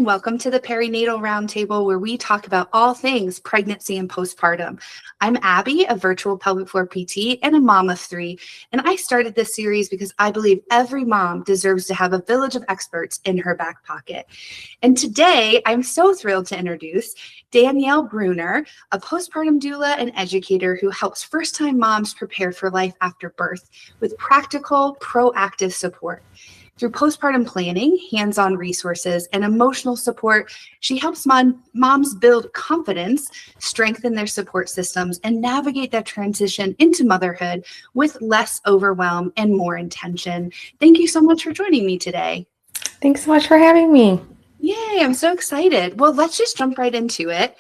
and welcome to the Perinatal Roundtable, where we talk about all things pregnancy and postpartum. I'm Abby, a virtual pelvic floor PT and a mom of 3, and I started this series because I believe every mom deserves to have a village of experts in her back pocket. And today, I'm so thrilled to introduce Danielle Bruner, a postpartum doula and educator who helps first-time moms prepare for life after birth with practical, proactive support. Through postpartum planning, hands-on resources, and emotional support, she helps moms build confidence, strengthen their support systems, and navigate that transition into motherhood with less overwhelm and more intention. Thank you so much for joining me today. Thanks so much for having me. Yay, I'm so excited. Well, let's just jump right into it.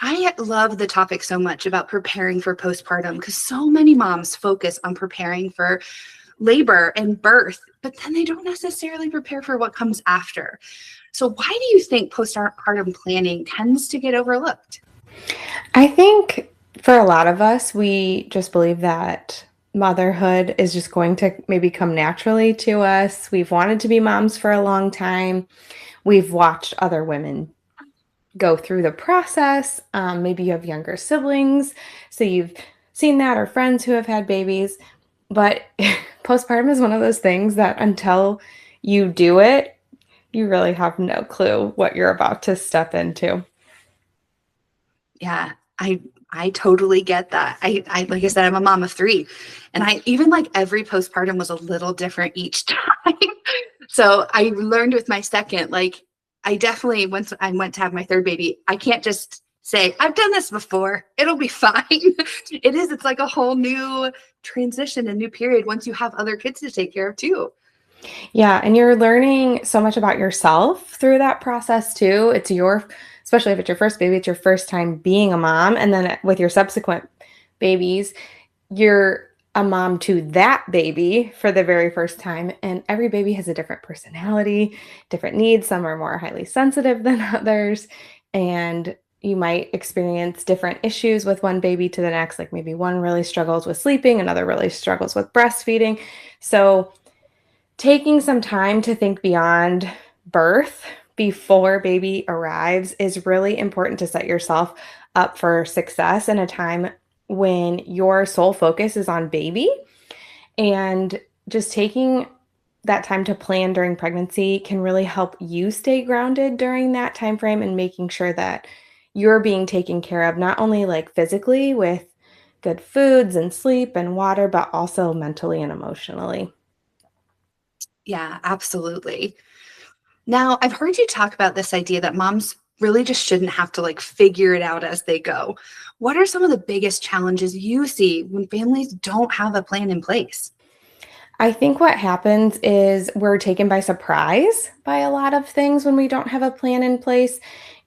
I love the topic so much about preparing for postpartum because so many moms focus on preparing for labor and birth, but then they don't necessarily prepare for what comes after. So why do you think postpartum planning tends to get overlooked? I think for a lot of us, we just believe that motherhood is just going to maybe come naturally to us. We've wanted to be moms for a long time. We've watched other women go through the process. Maybe you have younger siblings, so you've seen that, or friends who have had babies. But postpartum is one of those things that until you do it, you really have no clue what you're about to step into. Yeah, I totally get that. I like I said, I'm a mom of 3, and I even like every postpartum was a little different each time. So I learned with my second, like I definitely, once I went to have my third baby, I can't just say, I've done this before, it'll be fine. It's like a whole new transition, a new period once you have other kids to take care of too. Yeah, and you're learning so much about yourself through that process too. Especially if it's your first baby, it's your first time being a mom. And then with your subsequent babies, you're a mom to that baby for the very first time. And every baby has a different personality, different needs. Some are more highly sensitive than others. And you might experience different issues with one baby to the next. Like maybe one really struggles with sleeping, another really struggles with breastfeeding. So taking some time to think beyond birth before baby arrives is really important to set yourself up for success in a time when your sole focus is on baby. And just taking that time to plan during pregnancy can really help you stay grounded during that time frame and making sure that you're being taken care of, not only like physically with good foods and sleep and water, but also mentally and emotionally. Yeah, absolutely. Now, I've heard you talk about this idea that moms really just shouldn't have to like figure it out as they go. What are some of the biggest challenges you see when families don't have a plan in place? I think what happens is we're taken by surprise by a lot of things when we don't have a plan in place,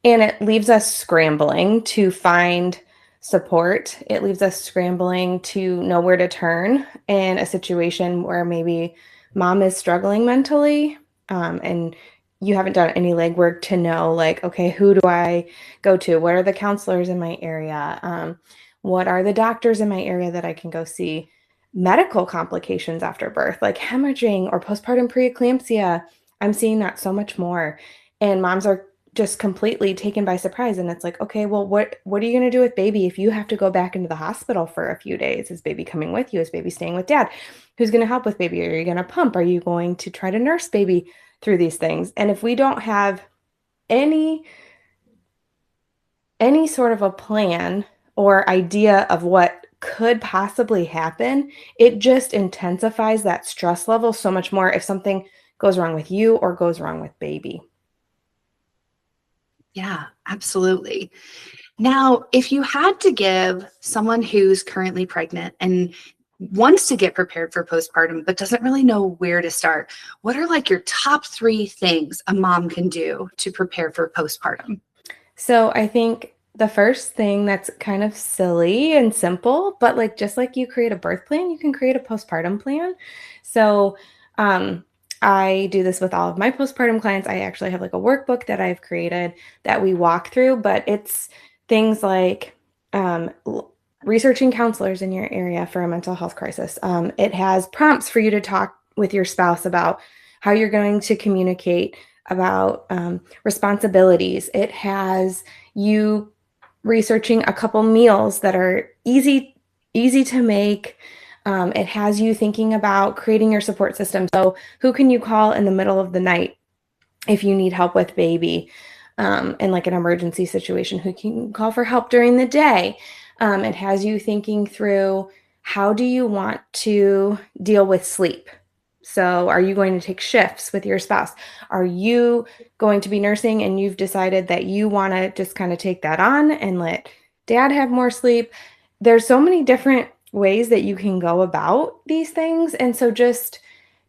and it leaves us scrambling to find support. It leaves us scrambling to know where to turn in a situation where maybe mom is struggling mentally, and you haven't done any legwork to know, like, okay, who do I go to? What are the counselors in my area? What are the doctors in my area that I can go see? Medical complications after birth, like hemorrhaging or postpartum preeclampsia. I'm seeing that so much more. And moms are just completely taken by surprise. And it's like, okay, well, what are you going to do with baby if you have to go back into the hospital for a few days? Is baby coming with you? Is baby staying with dad? Who's going to help with baby? Are you going to pump? Are you going to try to nurse baby through these things? And if we don't have any sort of a plan or idea of what could possibly happen, it just intensifies that stress level so much more if something goes wrong with you or goes wrong with baby. Yeah, absolutely. Now, if you had to give someone who's currently pregnant and wants to get prepared for postpartum, but doesn't really know where to start, what are like your top 3 things a mom can do to prepare for postpartum? So I think the first thing that's kind of silly and simple, but like just like you create a birth plan, you can create a postpartum plan. So um, I do this with all of my postpartum clients. I actually have like a workbook that I've created that we walk through, but it's things like researching counselors in your area for a mental health crisis. It has prompts for you to talk with your spouse about how you're going to communicate about responsibilities. It has you researching a couple meals that are easy to make. It has you thinking about creating your support system. So who can you call in the middle of the night if you need help with baby, in like an emergency situation? Who can you call for help during the day? It has you thinking through, how do you want to deal with sleep? So are you going to take shifts with your spouse? Are you going to be nursing and you've decided that you want to just kind of take that on and let dad have more sleep? There's so many different ways that you can go about these things. And so just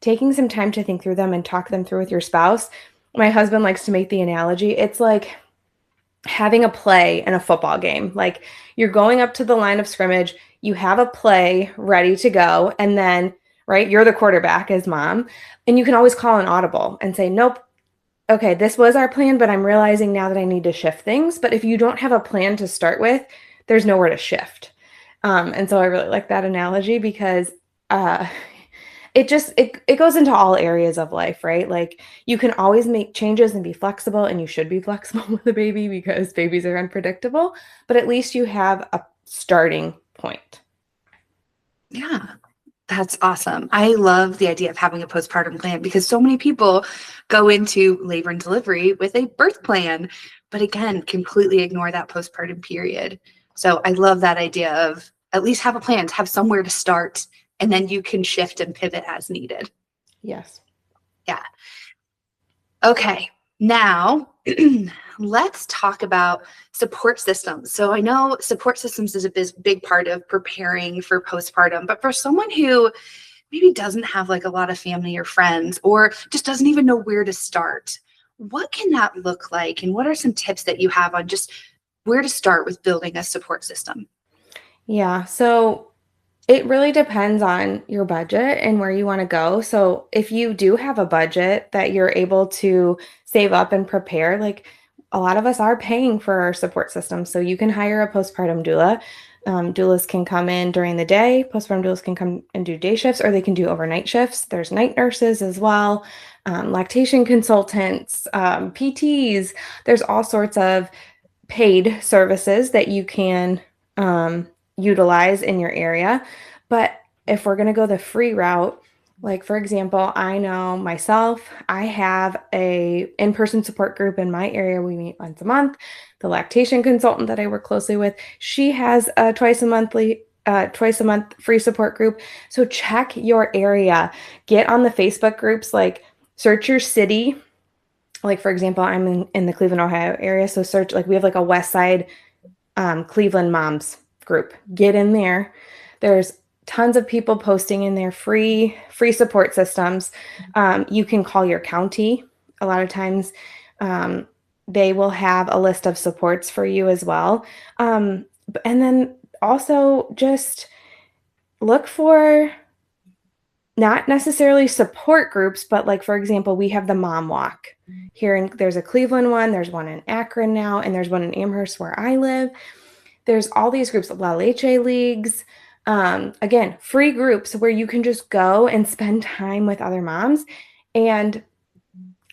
taking some time to think through them and talk them through with your spouse. My husband likes to make the analogy. It's like having a play in a football game. Like, you're going up to the line of scrimmage, you have a play ready to go, and then, right, you're the quarterback as mom, and you can always call an audible and say, nope, okay, this was our plan, but I'm realizing now that I need to shift things. But if you don't have a plan to start with, there's nowhere to shift. And so I really like that analogy because it goes into all areas of life, right? Like, you can always make changes and be flexible, and you should be flexible with a baby because babies are unpredictable, but at least you have a starting point. Yeah, that's awesome. I love the idea of having a postpartum plan because so many people go into labor and delivery with a birth plan, but again, completely ignore that postpartum period. So I love that idea of at least have a plan, to have somewhere to start, and then you can shift and pivot as needed. Yes. Yeah. Okay. Now, let's talk about support systems. So I know support systems is a big part of preparing for postpartum, but for someone who maybe doesn't have like a lot of family or friends, or just doesn't even know where to start, what can that look like? And what are some tips that you have on just where to start with building a support system? Yeah. So it really depends on your budget and where you want to go. So if you do have a budget that you're able to save up and prepare, like, a lot of us are paying for our support system. So you can hire a postpartum doula. Doulas can come in during the day. Postpartum doulas can come and do day shifts, or they can do overnight shifts. There's night nurses as well, lactation consultants, PTs. There's all sorts of paid services that you can utilize in your area. But if we're going to go the free route, like, for example, I know myself, I have a in-person support group in my area. We meet once a month. The lactation consultant that I work closely with, she has a twice a month free support group. So check your area. Get on the Facebook groups, like, search your city. Like, for example, I'm in the Cleveland, Ohio area. So search, like, we have like a West Side Cleveland moms group. Get in there. There's tons of people posting in their free support systems. You can call your county. A lot of times they will have a list of supports for you as well. And then also just look for not necessarily support groups, but, like, for example, we have the Mom Walk here, and there's a Cleveland one, there's one in Akron now, and there's one in Amherst where I live. There's all these groups, La Leche Leagues, again, free groups where you can just go and spend time with other moms. And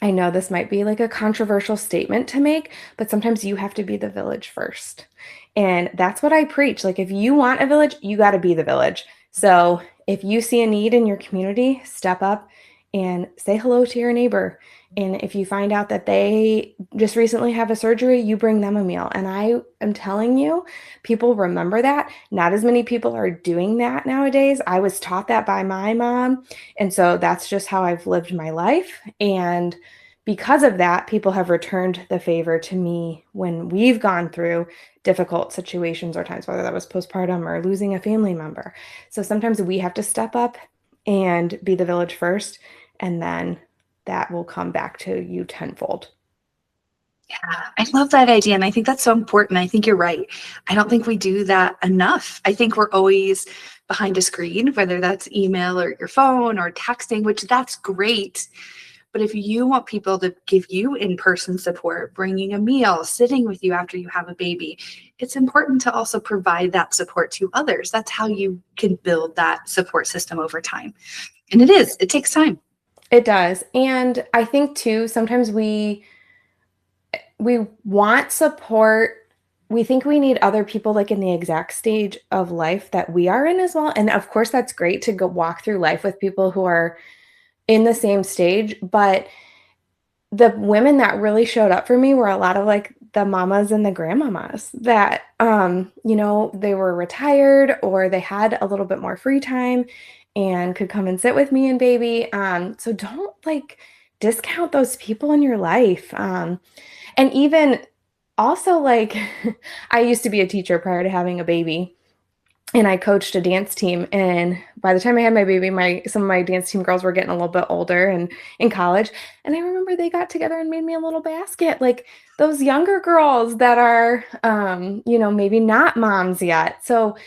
I know this might be like a controversial statement to make, but sometimes you have to be the village first. And that's what I preach. Like, if you want a village, you got to be the village. So if you see a need in your community, step up and say hello to your neighbor. And if you find out that they just recently have a surgery, you bring them a meal. And I am telling you, people remember that. Not as many people are doing that nowadays. I was taught that by my mom. And so that's just how I've lived my life. And because of that, people have returned the favor to me when we've gone through difficult situations or times, whether that was postpartum or losing a family member. So sometimes we have to step up and be the village first, and then that will come back to you tenfold. Yeah, I love that idea. And I think that's so important. I think you're right. I don't think we do that enough. I think we're always behind a screen, whether that's email or your phone or texting, which that's great. But if you want people to give you in-person support, bringing a meal, sitting with you after you have a baby, it's important to also provide that support to others. That's how you can build that support system over time. And it takes time. It does. And I think too, sometimes we want support. We think we need other people like in the exact stage of life that we are in as well. And of course, that's great to go walk through life with people who are in the same stage. But the women that really showed up for me were a lot of like the mamas and the grandmamas that, they were retired or they had a little bit more free time and could come and sit with me and baby. So don't like discount those people in your life. And even also, like, I used to be a teacher prior to having a baby, and I coached a dance team. And by the time I had my baby, some of my dance team girls were getting a little bit older and in college. And I remember they got together and made me a little basket, like those younger girls that are, maybe not moms yet. So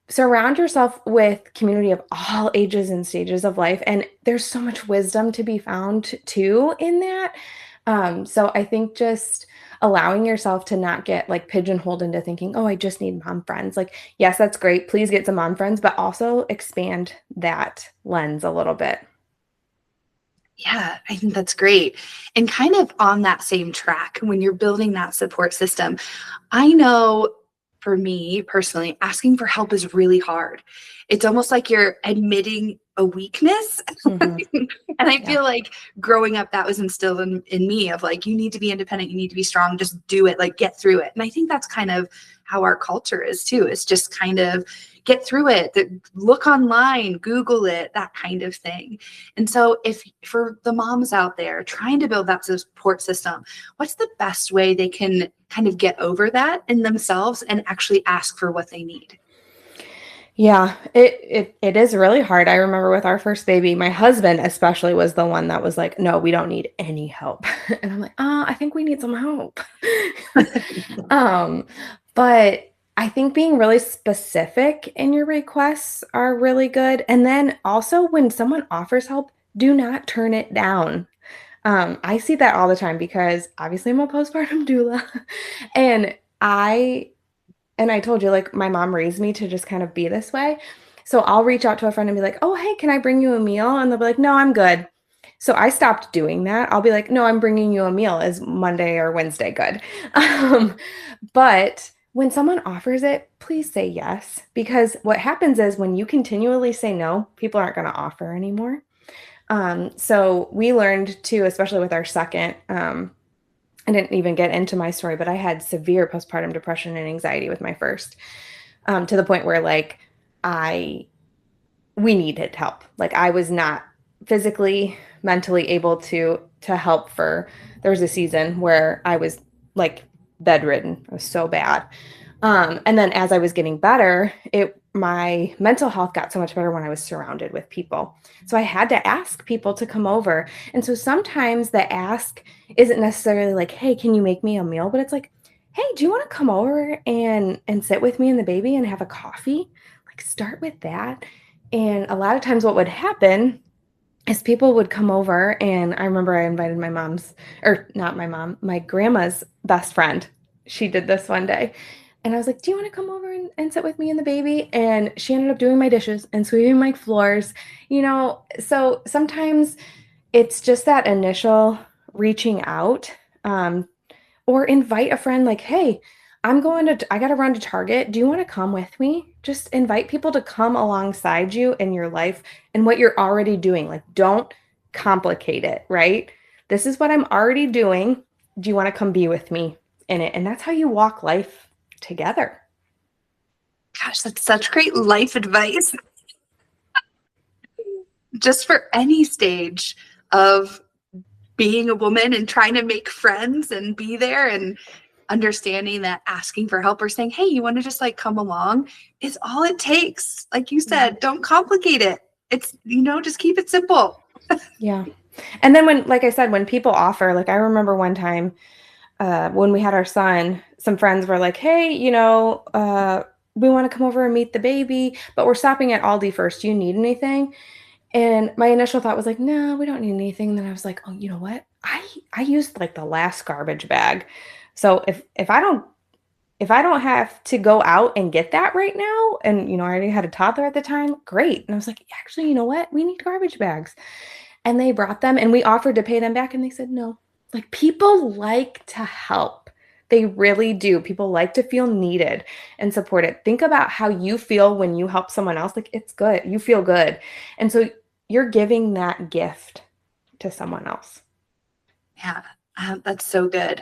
surround yourself with community of all ages and stages of life. And there's so much wisdom to be found too in that. So I think just allowing yourself to not get like pigeonholed into thinking, oh, I just need mom friends. Like, yes, that's great. Please get some mom friends, but also expand that lens a little bit. Yeah, I think that's great. And kind of on that same track, when you're building that support system, I know for me personally, asking for help is really hard. It's almost like you're admitting a weakness. Mhm. And I Yeah. feel like growing up, that was instilled in me of like, you need to be independent, you need to be strong, just do it, like get through it. And I think that's kind of how our culture is too. It's just kind of get through it, look online, Google it, that kind of thing. And so if for the moms out there trying to build that support system, what's the best way they can kind of get over that in themselves and actually ask for what they need? Yeah, it is really hard. I remember with our first baby, my husband especially was the one that was like, "No, we don't need any help." And I'm like, I think we need some help." Um, but I think being really specific in your requests are really good. And then also when someone offers help, do not turn it down. I see that all the time because obviously I'm a postpartum doula, and I told you, like, my mom raised me to just kind of be this way. So I'll reach out to a friend and be like, "Oh, hey, can I bring you a meal?" And they'll be like, "No, I'm good." So I stopped doing that. I'll be like, "No, I'm bringing you a meal. Is Monday or Wednesday good?" Um, but when someone offers it, please say yes. Because what happens is when you continually say no, people aren't going to offer anymore. So we learned too, especially with our second, I didn't even get into my story, but I had severe postpartum depression and anxiety with my first, to the point where like I we needed help. Like I was not physically, mentally able to help for there was a season where I was like bedridden. It was so bad. And then as I was getting better, my mental health got so much better when I was surrounded with people. So I had to ask people to come over. And so sometimes the ask isn't necessarily like, "Hey, can you make me a meal?" But it's like, "Hey, do you want to come over and sit with me and the baby and have a coffee?" Like start with that. And a lot of times what would happen is people would come over, and I remember I invited my mom's, or not my mom, my grandma's best friend. She did this one day. And I was like, "Do you want to come over and sit with me and the baby?" And she ended up doing my dishes and sweeping my floors, So sometimes it's just that initial reaching out, um, or invite a friend like, "Hey, I got to run to Target. Do you want to come with me?" Just invite people to come alongside you in your life and what you're already doing. Like, don't complicate it, right? This is what I'm already doing. Do you want to come be with me in it? And that's how you walk life together. Gosh, that's such great life advice. Just for any stage of being a woman and trying to make friends and be there and understanding that asking for help or saying, "Hey, you want to just like come along," is all it takes. Like you Yeah. said, don't complicate it. It's, just keep it simple. Yeah. And then like I said, when people offer, like I remember one time when we had our son, some friends were like, "Hey, we want to come over and meet the baby, but we're stopping at Aldi first. Do you need anything?" And my initial thought was like, "No, we don't need anything." And then I was like, "Oh, you know what? I used like the last garbage bag. So if I don't have to go out and get that right now, and I already had a toddler at the time, great." And I was like, "Actually, you know what? We need garbage bags." And they brought them and we offered to pay them back and they said no. Like, people like to help. They really do. People like to feel needed and supported. Think about how you feel when you help someone else. Like, it's good. You feel good. And so you're giving that gift to someone else. Yeah, that's so good.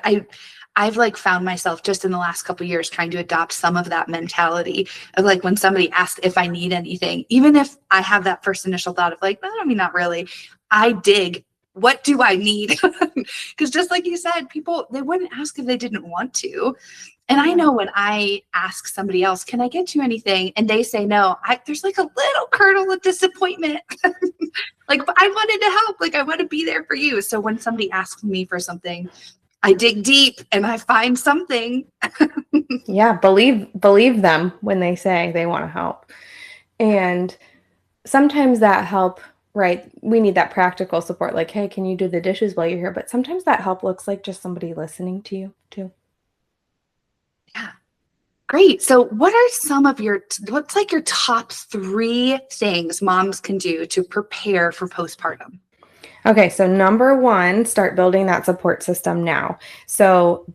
I've like found myself just in the last couple of years trying to adopt some of that mentality of like when somebody asks if I need anything, even if I have that first initial thought of like, no, I mean, not really. I dig. What do I need? Because just like you said, people, they wouldn't ask if they didn't want to. And I know when I ask somebody else, can I get you anything? And they say no, there's like a little kernel of disappointment. Like, but I wanted to help. Like, I want to be there for you. So when somebody asks me for something, I dig deep and I find something. Yeah, believe them when they say they want to help. And sometimes that help, right? We need that practical support. Like, hey, can you do the dishes while you're here? But sometimes that help looks like just somebody listening to you too. Yeah. Great. So what are some of what's like your top 3 things moms can do to prepare for postpartum? Okay, so number 1, start building that support system now. So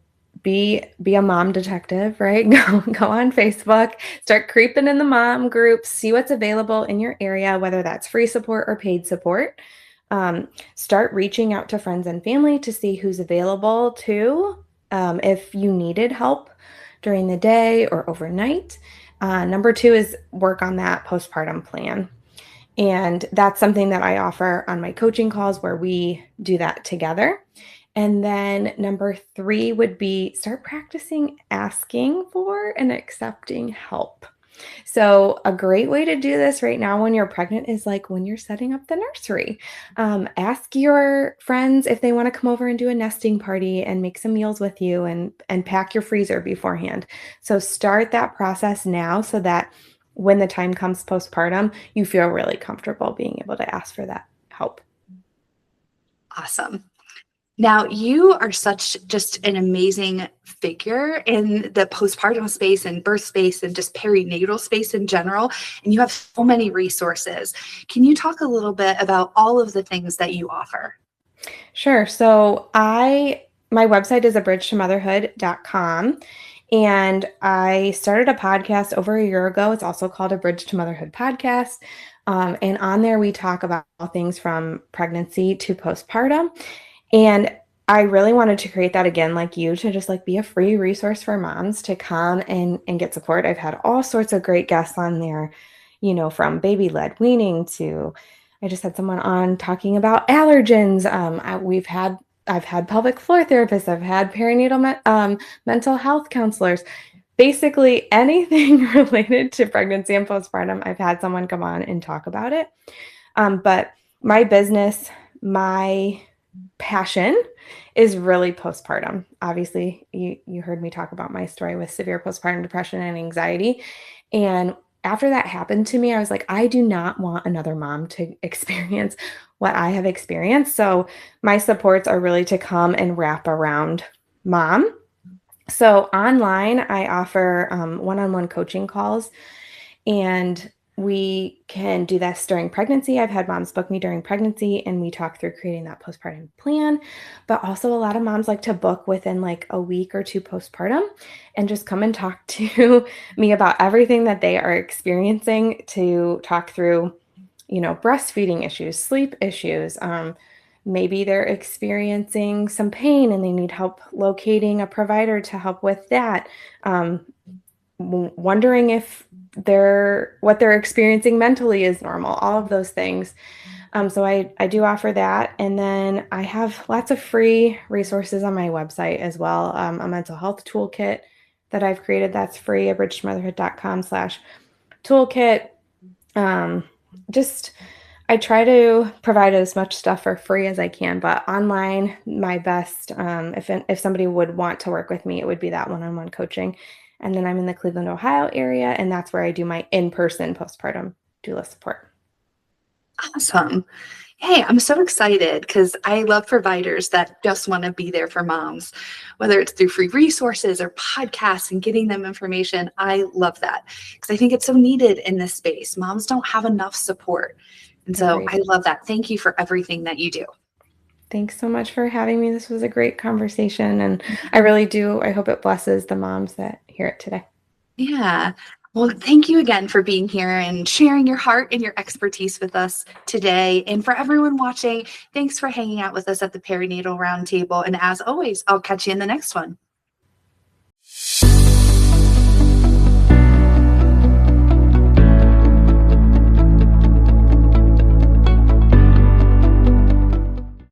be a mom detective, right? Go on Facebook, start creeping in the mom groups, see what's available in your area, whether that's free support or paid support. Start reaching out to friends and family to see who's available too, if you needed help during the day or overnight. Number 2 is work on that postpartum plan. And that's something that I offer on my coaching calls where we do that together. And then number 3 would be start practicing asking for and accepting help. So a great way to do this right now when you're pregnant is like when you're setting up the nursery. Ask your friends if they want to come over and do a nesting party and make some meals with you and pack your freezer beforehand. So start that process now so that when the time comes postpartum, you feel really comfortable being able to ask for that help. Awesome. Now, you are such just an amazing figure in the postpartum space and birth space and just perinatal space in general. And you have so many resources. Can you talk a little bit about all of the things that you offer? Sure. So my website is abridgetomotherhood.com. And I started a podcast over a year ago. It's also called A Bridge to Motherhood podcast. And on there, we talk about things from pregnancy to postpartum. And I really wanted to create that again, like you, to just like be a free resource for moms to come and get support. I've had all sorts of great guests on there, from baby-led weaning to, I just had someone on talking about allergens. I've had pelvic floor therapists. I've had perinatal mental health counselors. Basically anything related to pregnancy and postpartum, I've had someone come on and talk about it. But my business, my passion is really postpartum. Obviously, you heard me talk about my story with severe postpartum depression and anxiety. And after that happened to me, I was like, I do not want another mom to experience what I have experienced. So my supports are really to come and wrap around mom. So online, I offer one-on-one coaching calls, and we can do this during pregnancy. I've had moms book me during pregnancy and we talk through creating that postpartum plan. But also a lot of moms like to book within like a week or 2 postpartum and just come and talk to me about everything that they are experiencing, to talk through, breastfeeding issues, sleep issues. Maybe they're experiencing some pain and they need help locating a provider to help with that. Wondering if what they're experiencing mentally is normal, all of those things. So I do offer that. And then I have lots of free resources on my website as well. A mental health toolkit that I've created that's free, abridgetomotherhood.com/toolkit. I try to provide as much stuff for free as I can, but online, my best, if somebody would want to work with me, it would be that one-on-one coaching. And then I'm in the Cleveland, Ohio area, and that's where I do my in-person postpartum doula support. Awesome. Hey, I'm so excited because I love providers that just want to be there for moms, whether it's through free resources or podcasts and getting them information. I love that because I think it's so needed in this space. Moms don't have enough support. And so Agreed. I love that. Thank you for everything that you do. Thanks so much for having me. This was a great conversation, and I hope it blesses the moms that hear it today. Yeah. Well, thank you again for being here and sharing your heart and your expertise with us today. And for everyone watching, thanks for hanging out with us at the Perinatal Roundtable. And as always, I'll catch you in the next one.